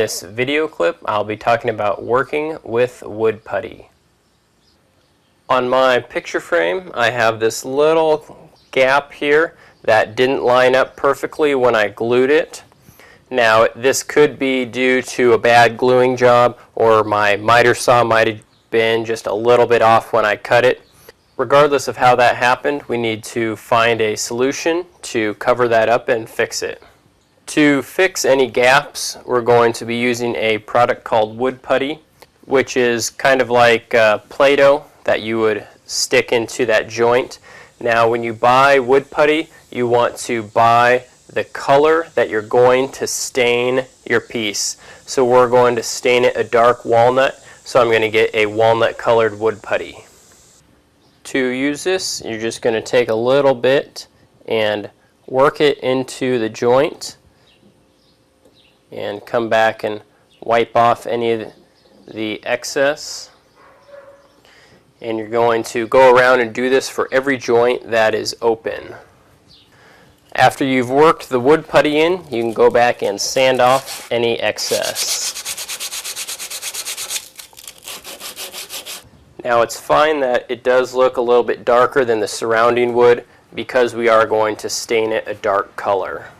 In this video clip, I'll be talking about working with wood putty. On my picture frame, I have this little gap here that didn't line up perfectly when I glued it. Now, this could be due to a bad gluing job, or my miter saw might have been just a little bit off when I cut it. Regardless of how that happened, we need to find a solution to cover that up and fix it. To fix any gaps, we're going to be using a product called wood putty, which is kind of like Play-Doh that you would stick into that joint. Now, when you buy wood putty, you want to buy the color that you're going to stain your piece. So we're going to stain it a dark walnut, so I'm going to get a walnut colored wood putty. To use this, you're just going to take a little bit and work it into the joint and come back and wipe off any of the excess. And you're going to go around and do this for every joint that is open. After you've worked the wood putty in, you can go back and sand off any excess. Now, it's fine that it does look a little bit darker than the surrounding wood because we are going to stain it a dark color.